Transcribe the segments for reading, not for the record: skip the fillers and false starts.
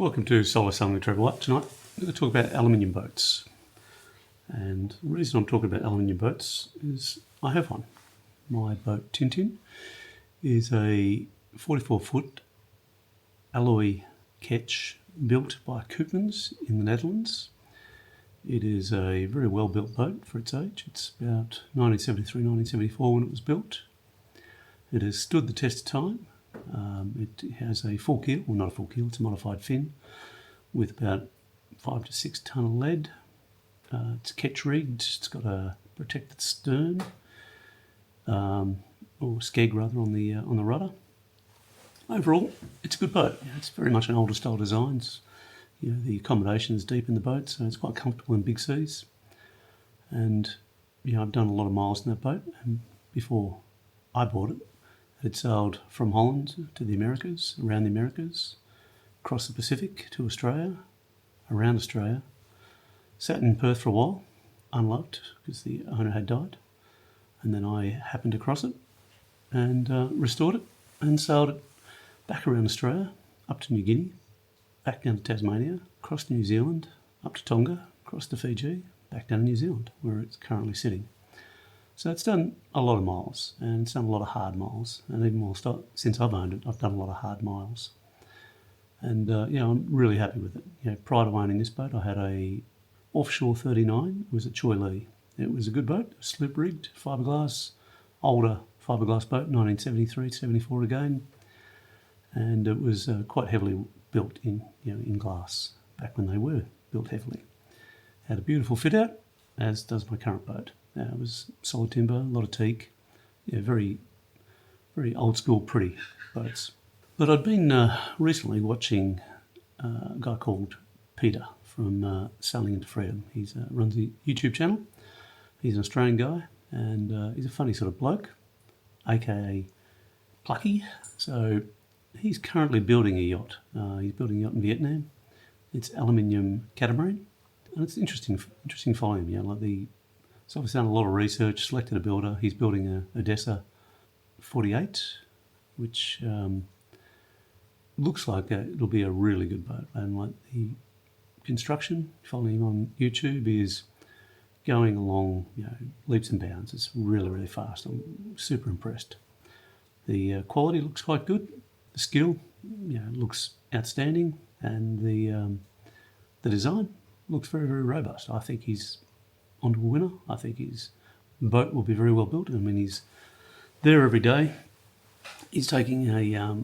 Welcome to Solar Sailing with Trev. Tonight I'm going to talk about aluminium boats. And the reason I'm talking about aluminium boats is I have one. My boat Tintin is a 44-foot Alloy Ketch built by Koopmans in the Netherlands. It is a very well built boat for its age. It's about 1973-1974 when it was built. It has stood the test of time. It has a full keel, well not a full keel, it's a modified fin with about 5 to 6 tonne of lead. It's Ketch rigged, it's got a protected stern, or skeg rather, on the rudder. Overall, it's a good boat. It's very much an older style design. The accommodation is deep in the boat, so it's quite comfortable in big seas. And I've done a lot of miles in that boat, and before I bought it, it sailed from Holland to the Americas, around the Americas, across the Pacific to Australia, around Australia. Sat in Perth for a while, unloved, because the owner had died. And then I happened across it and restored it and sailed it back around Australia, up to New Guinea, back down to Tasmania, across to New Zealand, up to Tonga, across to Fiji, back down to New Zealand, where it's currently sitting. So it's done a lot of miles, and it's done a lot of hard miles. And even more since I've owned it, I've done a lot of hard miles. And I'm really happy with it. Prior to owning this boat, I had a offshore 39. It was a Choi Lee. It was a good boat, slip rigged, fiberglass, older fiberglass boat, 1973-74 again. And it was quite heavily built in glass back when they were built heavily. Had a beautiful fit out, as does my current boat. It was solid timber, a lot of teak, very, very old school, pretty boats. But I'd been recently watching a guy called Peter from Sailing into Freedom. He runs a YouTube channel. He's an Australian guy, and he's a funny sort of bloke, aka Plucky. So he's currently building a yacht. He's building a yacht in Vietnam. It's aluminium catamaran, and it's interesting following him. So I've done a lot of research, selected a builder. He's building a Odisea 48, which looks like it'll be a really good boat. And the construction, following him on YouTube, is going along leaps and bounds. It's really, really fast. I'm super impressed. The quality looks quite good. The skill looks outstanding, and the design looks very, very robust. I think he's onto a winner. I think his boat will be very well built. I mean, he's there every day. He's taking a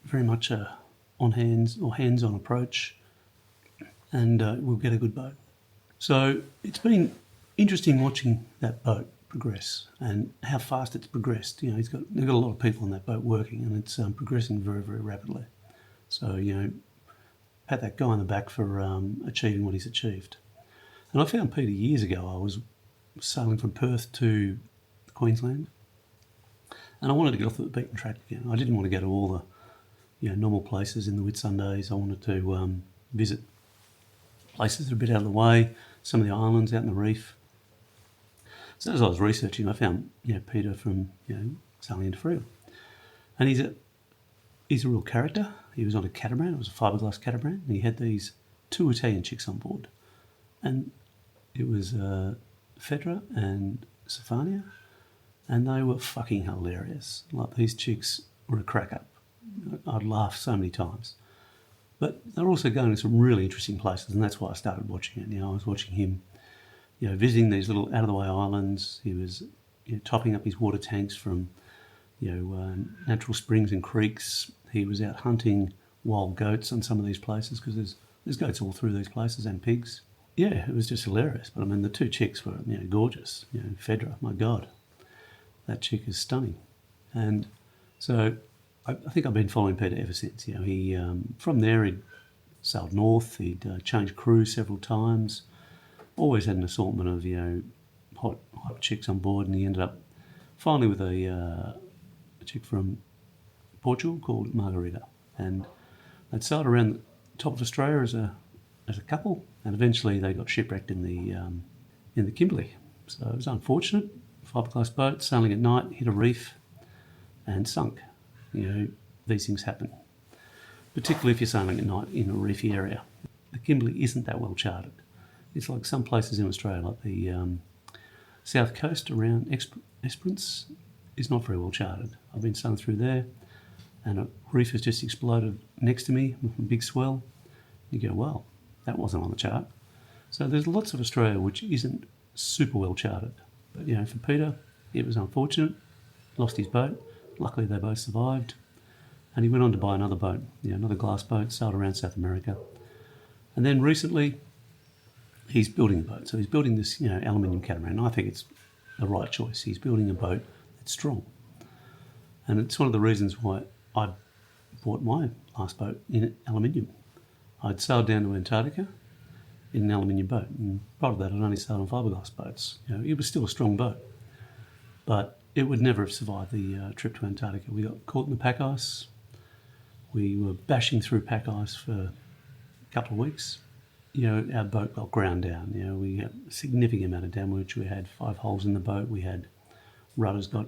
very much a hands-on approach, and we'll get a good boat. So it's been interesting watching that boat progress and how fast it's progressed. They've got a lot of people on that boat working, and it's progressing very, very rapidly. So pat that guy on the back for achieving what he's achieved. And I found Peter years ago. I was sailing from Perth to Queensland, and I wanted to get off the beaten track again. I didn't want to go to all the normal places in the Whitsundays. I wanted to visit places that are a bit out of the way, some of the islands out in the reef. So as I was researching, I found Peter from Sailing into Freedom, and he's a real character. He was on a catamaran. It was a fiberglass catamaran, and he had these 2 Italian chicks on board, and it was Fedra and Stefania, and they were fucking hilarious. These chicks were a crack up. I'd laugh so many times. But they're also going to some really interesting places, and that's why I started watching it. I was watching him, visiting these little out-of-the-way islands. He was topping up his water tanks from, natural springs and creeks. He was out hunting wild goats on some of these places, because there's goats all through these places, and pigs. Yeah, it was just hilarious. But I mean, the 2 chicks were gorgeous. Fedra, my God, that chick is stunning. And so I think I've been following Peter ever since. He from there he'd sailed north. He'd changed crew several times. Always had an assortment of hot chicks on board, and he ended up finally with a chick from Portugal called Margarita, and they'd sailed around the top of Australia as a couple, and eventually they got shipwrecked in the Kimberley. So it was unfortunate. Fiberglass boat sailing at night, hit a reef, and sunk. These things happen. particularly if you're sailing at night in a reefy area. The Kimberley isn't that well charted. It's like some places in Australia, like the south coast around Esperance is not very well charted. I've been sailing through there and a reef has just exploded next to me with a big swell. You go, well, that wasn't on the chart. So there's lots of Australia which isn't super well charted. But, you know, for Peter, it was unfortunate. Lost his boat. Luckily, they both survived. And he went on to buy another boat, another glass boat, sailed around South America. And then recently, he's building a boat. So he's building this, aluminium catamaran. I think it's the right choice. He's building a boat that's strong. And it's one of the reasons why I bought my last boat in aluminium. I'd sailed down to Antarctica in an aluminium boat. And prior to that, I'd only sailed on fiberglass boats. It was still a strong boat. But it would never have survived the trip to Antarctica. We got caught in the pack ice. We were bashing through pack ice for a couple of weeks. Our boat got ground down. We had a significant amount of damage. We had 5 holes in the boat. We had rudders got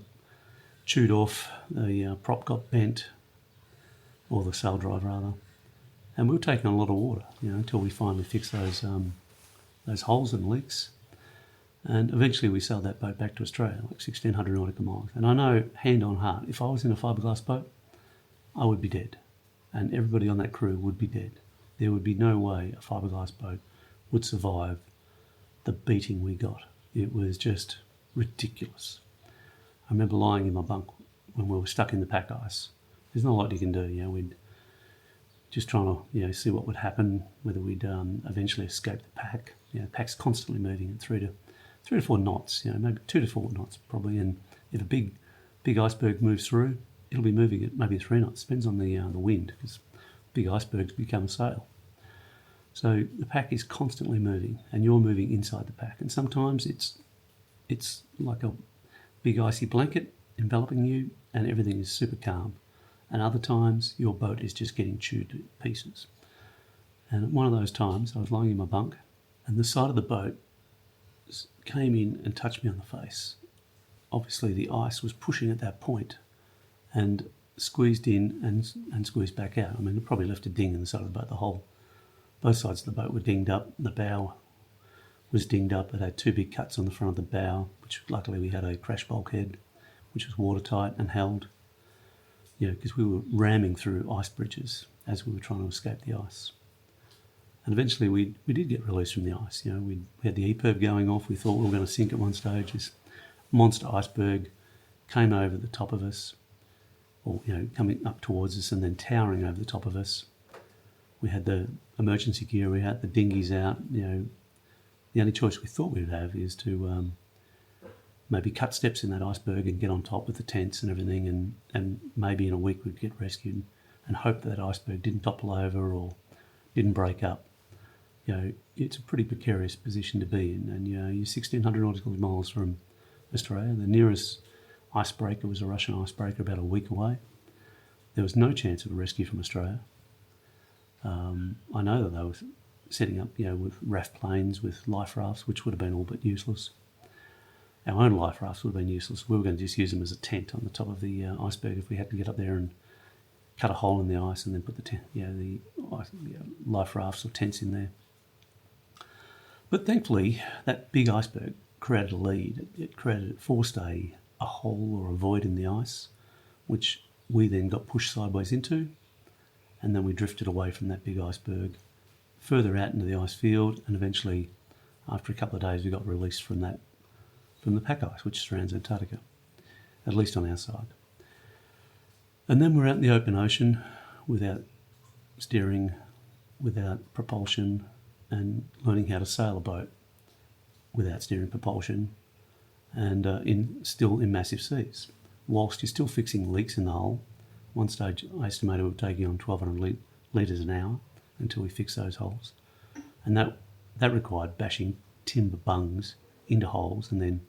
chewed off. The prop got bent, or the sail drive rather. And we were taking on a lot of water, until we finally fixed those holes and leaks. And eventually we sailed that boat back to Australia, like 1,600 nautical miles. And I know, hand on heart, if I was in a fiberglass boat, I would be dead. And everybody on that crew would be dead. There would be no way a fiberglass boat would survive the beating we got. It was just ridiculous. I remember lying in my bunk when we were stuck in the pack ice. There's not a lot you can do. We'd just trying to see what would happen, whether we'd eventually escape the pack. The pack's constantly moving at 3 to 4 knots. Maybe 2 to 4 knots probably. And if a big iceberg moves through, it'll be moving at maybe 3 knots. Depends on the wind, because big icebergs become a sail. So the pack is constantly moving, and you're moving inside the pack. And sometimes it's like a big icy blanket enveloping you, and everything is super calm. And other times, your boat is just getting chewed to pieces. And at one of those times, I was lying in my bunk, and the side of the boat came in and touched me on the face. Obviously, the ice was pushing at that point, and squeezed in and squeezed back out. I mean, it probably left a ding in the side of the boat. Both sides of the boat were dinged up. The bow was dinged up. It had 2 big cuts on the front of the bow, which luckily we had a crash bulkhead, which was watertight and held. Because we were ramming through ice bridges as we were trying to escape the ice. And eventually we did get released from the ice. We had the EPIRB going off. We thought we were going to sink at one stage. This monster iceberg came over the top of us, or coming up towards us and then towering over the top of us. We had the emergency gear, we had the dinghies out. The only choice we thought we'd have is to maybe cut steps in that iceberg and get on top with the tents and everything, and maybe in a week we'd get rescued and hope that iceberg didn't topple over or didn't break up. It's a pretty precarious position to be in, and you're 1,600 nautical miles from Australia. The nearest icebreaker was a Russian icebreaker about a week away. There was no chance of a rescue from Australia. I know that they were setting up, with raft planes, with life rafts, which would have been all but useless. Our own life rafts would have been useless. We were going to just use them as a tent on the top of the iceberg if we had to get up there and cut a hole in the ice and then put the life rafts or tents in there. But thankfully, that big iceberg created a lead. It forced a hole or a void in the ice, which we then got pushed sideways into, and then we drifted away from that big iceberg, further out into the ice field, and eventually, after a couple of days, we got released from the pack ice, which surrounds Antarctica, at least on our side. And then we're out in the open ocean without steering, without propulsion, and learning how to sail a boat without steering, propulsion, and still in massive seas. Whilst you're still fixing leaks in the hull, one stage I estimated we were taking on 1,200 litres an hour until we fixed those holes. And that required bashing timber bungs into holes and then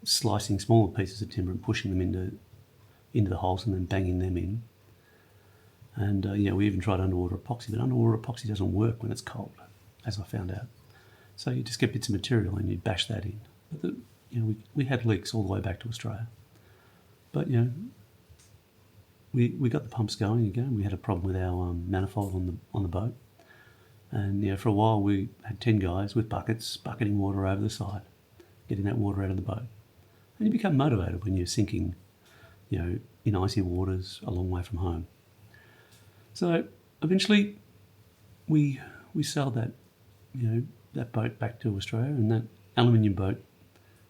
slicing smaller pieces of timber and pushing them into the holes and then banging them in. And we even tried underwater epoxy, but underwater epoxy doesn't work when it's cold, as I found out. So you just get bits of material and you bash that in. But we had leaks all the way back to Australia. But we got the pumps going again. We had a problem with our manifold on the boat, and for a while we had 10 guys with buckets bucketing water over the side, getting that water out of the boat. And you become motivated when you're sinking, in icy waters a long way from home. So eventually, we sailed that, that boat back to Australia, and that aluminium boat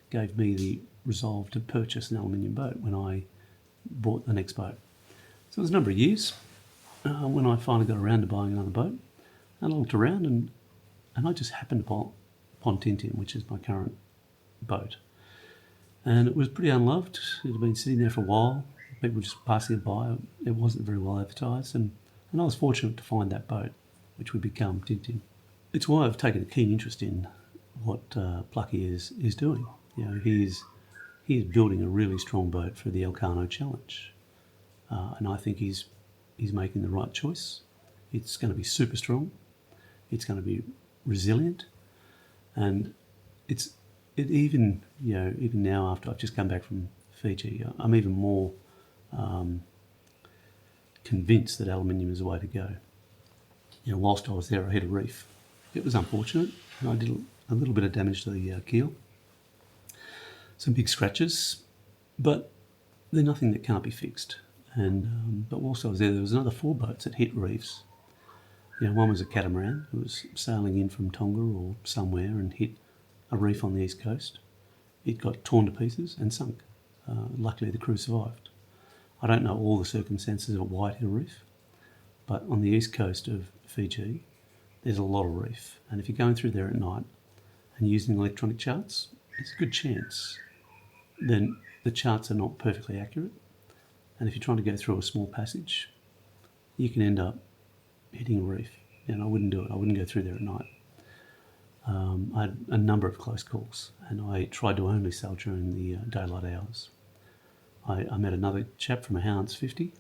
gave me the resolve to purchase an aluminium boat when I bought the next boat. So it was a number of years when I finally got around to buying another boat, and I looked around and I just happened upon Tintin, which is my current boat. And it was pretty unloved. It had been sitting there for a while. People just passing it by. It wasn't very well advertised, and I was fortunate to find that boat, which would become Tintin. It's why I've taken a keen interest in what Plucky is doing. He is building a really strong boat for the Elcano Challenge, and I think he's making the right choice. It's going to be super strong. It's going to be resilient, and even now after I've just come back from Fiji, I'm even more convinced that aluminium is the way to go. Whilst I was there, I hit a reef. It was unfortunate. I did a little bit of damage to the keel, some big scratches, but they're nothing that can't be fixed. And but whilst I was there was another 4 boats that hit reefs. One was a catamaran who was sailing in from Tonga or somewhere and hit a reef on the east coast. It got torn to pieces and sunk. Luckily, the crew survived. I don't know all the circumstances of why it hit a reef, but on the east coast of Fiji, there's a lot of reef. And if you're going through there at night and using electronic charts, it's a good chance then the charts are not perfectly accurate. And if you're trying to go through a small passage, you can end up hitting a reef. And I wouldn't do it. I wouldn't go through there at night. I had a number of close calls, and I tried to only sail during the daylight hours. I met another chap from a Howans 50.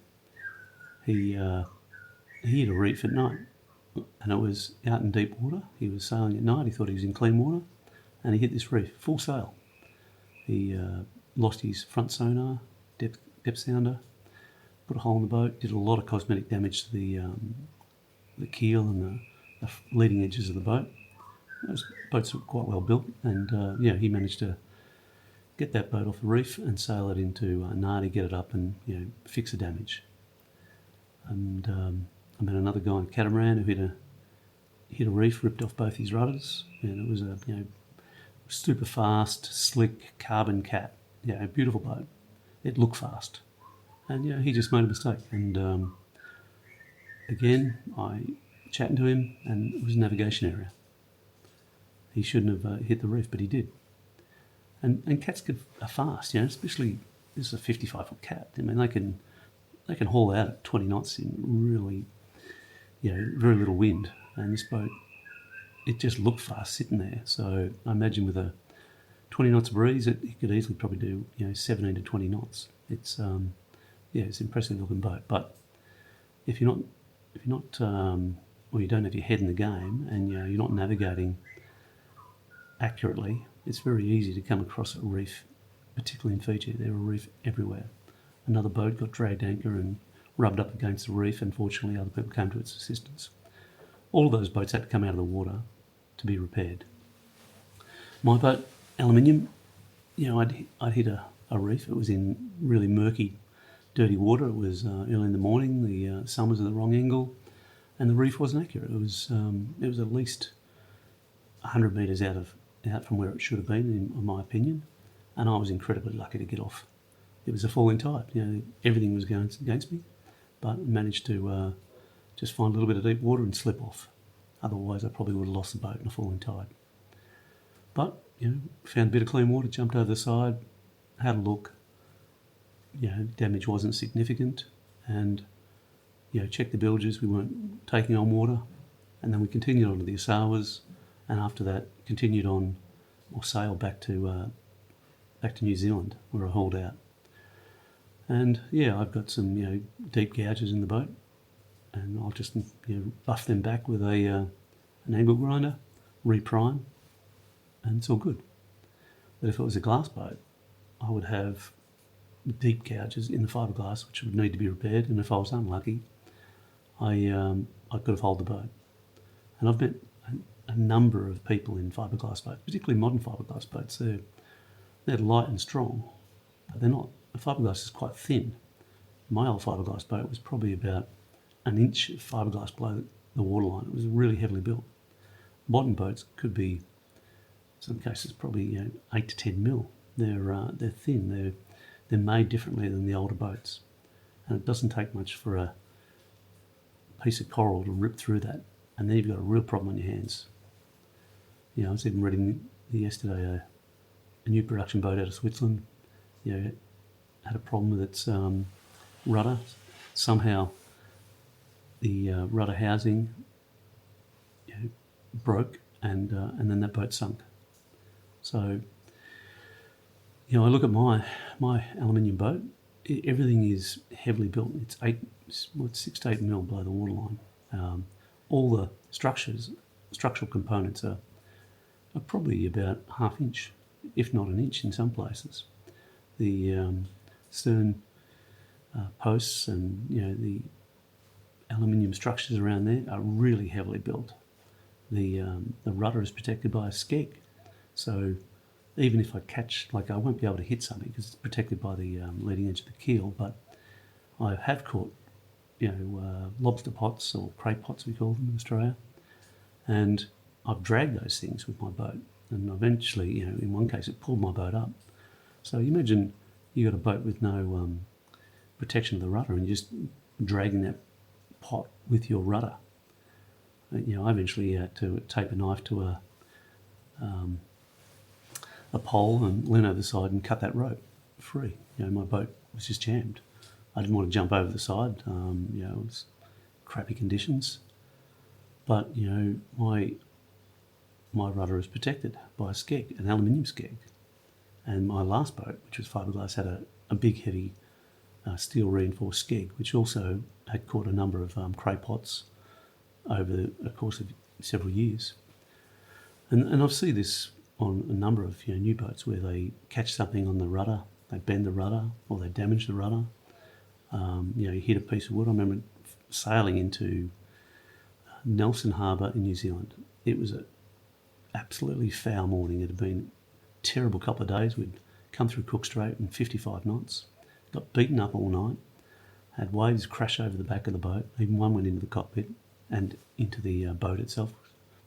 He hit a reef at night, and it was out in deep water. He was sailing at night. He thought he was in clean water, and he hit this reef full sail. He lost his front sonar, depth sounder, put a hole in the boat, did a lot of cosmetic damage to the keel and the leading edges of the boat. Those boats were quite well built, and he managed to get that boat off the reef and sail it into Nadi, get it up and fix the damage. And I met another guy on a catamaran who hit a reef, ripped off both his rudders, and it was a super fast, slick carbon cat. A beautiful boat. It looked fast, and he just made a mistake. And again, I chatting to him, and it was a navigation error. He shouldn't have hit the reef, but he did. And cats are fast, especially this is a 55-foot cat. I mean, they can haul out at 20 knots in really, very little wind. And this boat, it just looked fast sitting there. So I imagine with a 20 knots breeze, it could easily probably do 17 to 20 knots. It's it's an impressive looking boat. But if you're not or you don't have your head in the game, and you're not navigating accurately, it's very easy to come across a reef, particularly in Fiji. There are reef everywhere. Another boat got dragged anchor and rubbed up against the reef, and fortunately other people came to its assistance. All of those boats had to come out of the water to be repaired. My boat, aluminium, I'd hit a reef. It was in really murky, dirty water. It was early in the morning. The sun was at the wrong angle, and the reef wasn't accurate. It was at least 100 metres out from where it should have been, in my opinion, and I was incredibly lucky to get off. It was a falling tide. Everything was going against me, but I managed to just find a little bit of deep water and slip off. Otherwise, I probably would have lost the boat in a falling tide. But found a bit of clean water, jumped over the side, had a look. Damage wasn't significant, and checked the bilges. We weren't taking on water, and then we continued on to the Osawas. And after that, continued on or sailed back to New Zealand, where I hauled out. And I've got some deep gouges in the boat, and I'll just buff them back with an angle grinder, reprime, and it's all good. But if it was a glass boat, I would have deep gouges in the fiberglass, which would need to be repaired. And if I was unlucky, I could have hauled the boat. And I've met a number of people in fiberglass boats, particularly modern fiberglass boats. They're light and strong, but they're not. The fiberglass is quite thin. My old fiberglass boat was probably about an inch of fiberglass below the waterline. It was really heavily built. Modern boats could be, in some cases, probably 8 to 10 mil. They're thin. They're made differently than the older boats, and it doesn't take much for a piece of coral to rip through that, and then you've got a real problem on your hands. I was even reading yesterday a new production boat out of Switzerland. Had a problem with its rudder. Somehow the rudder housing broke, and then that boat sunk. So I look at my aluminium boat. Everything is heavily built. It's 6 to 8 mil below the waterline. All the structural components are probably about half inch, if not an inch in some places. The stern posts and the aluminium structures around there are really heavily built. The rudder is protected by a skeg, so even if I catch, I won't be able to hit something because it's protected by the leading edge of the keel. But I have caught lobster pots, or cray pots we call them in Australia, and I've dragged those things with my boat, and eventually, in one case it pulled my boat up. So you imagine you got a boat with no protection of the rudder and you're just dragging that pot with your rudder. I eventually had to tape a knife to a pole and lean over the side and cut that rope free. My boat was just jammed. I didn't want to jump over the side. It was crappy conditions, but my rudder is protected by a skeg, an aluminium skeg. And my last boat, which was fiberglass, had a big, heavy steel reinforced skeg, which also had caught a number of cray pots over the course of several years. And I've seen this on a number of new boats where they catch something on the rudder, they bend the rudder, or they damage the rudder. You hit a piece of wood. I remember sailing into Nelson Harbour in New Zealand. It was an absolutely foul morning. It had been a terrible couple of days. We'd come through Cook Strait in 55 knots, got beaten up all night, had waves crash over the back of the boat. Even one went into the cockpit and into the boat itself.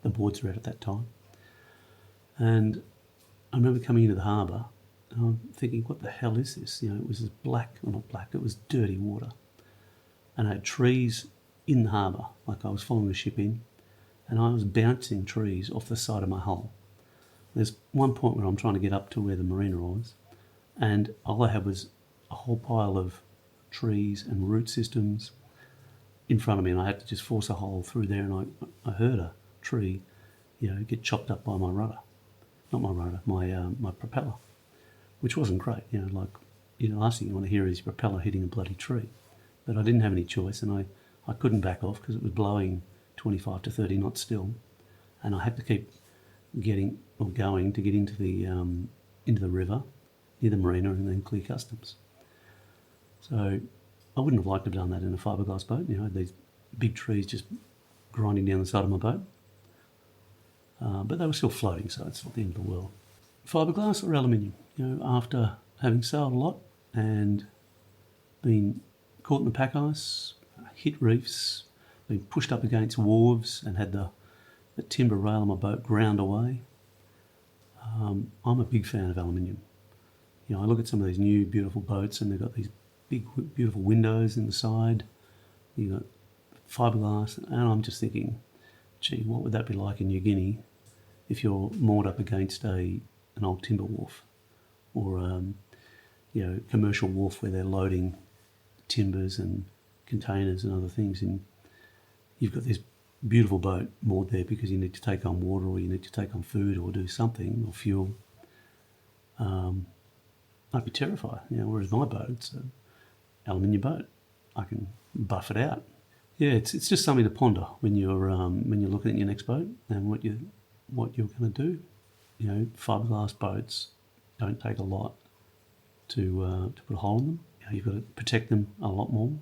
The boards were out at that time. And I remember coming into the harbour and I'm thinking, what the hell is this? It was this it was dirty water. And I had trees in the harbour, like I was following the ship in, and I was bouncing trees off the side of my hull. There's one point where I'm trying to get up to where the marina was, and all I had was a whole pile of trees and root systems in front of me, and I had to just force a hole through there, and I heard a tree, get chopped up by my rudder. Not my rudder, my propeller, which wasn't great. Last thing you want to hear is your propeller hitting a bloody tree. But I didn't have any choice, and I couldn't back off because it was blowing 25 to 30 knots still, and I had to keep going to get into the river near the marina and then clear customs. So I wouldn't have liked to have done that in a fiberglass boat. I had these big trees just grinding down the side of my boat. But they were still floating, so it's not the end of the world. Fiberglass or aluminium? After having sailed a lot and been caught in the pack ice, hit reefs, been pushed up against wharves and had the timber rail on my boat ground away, I'm a big fan of aluminium. I look at some of these new beautiful boats and they've got these big beautiful windows in the side. You've got fiberglass, and I'm just thinking, gee, what would that be like in New Guinea if you're moored up against an old timber wharf, or commercial wharf where they're loading timbers and containers and other things, and you've got this beautiful boat moored there because you need to take on water, or you need to take on food, or do something, or fuel. I'd be terrified. Whereas my boat, it's an aluminium boat. I can buff it out. Yeah, it's just something to ponder when you're looking at your next boat and what you're going to do. Fiberglass boats don't take a lot to put a hole in them. You've got to protect them a lot more.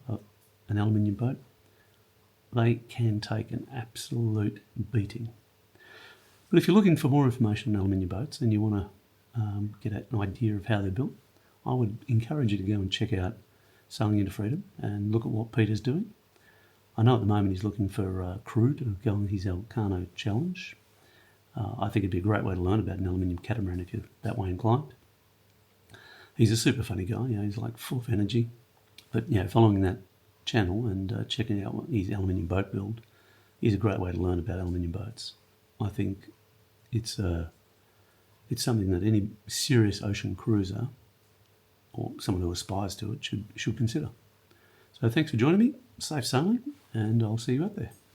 An aluminium boat, they can take an absolute beating. But if you're looking for more information on aluminium boats and you want to get an idea of how they're built, I would encourage you to go and check out Sailing into Freedom and look at what Peter's doing. I know at the moment he's looking for a crew to go on his Elcano challenge. I think it'd be a great way to learn about an aluminium catamaran if you're that way inclined. He's a super funny guy, he's like full of energy. But following that channel and checking out his aluminium boat build is a great way to learn about aluminium boats. I think it's something that any serious ocean cruiser or someone who aspires to it should consider. So thanks for joining me. Safe sailing, and I'll see you out there.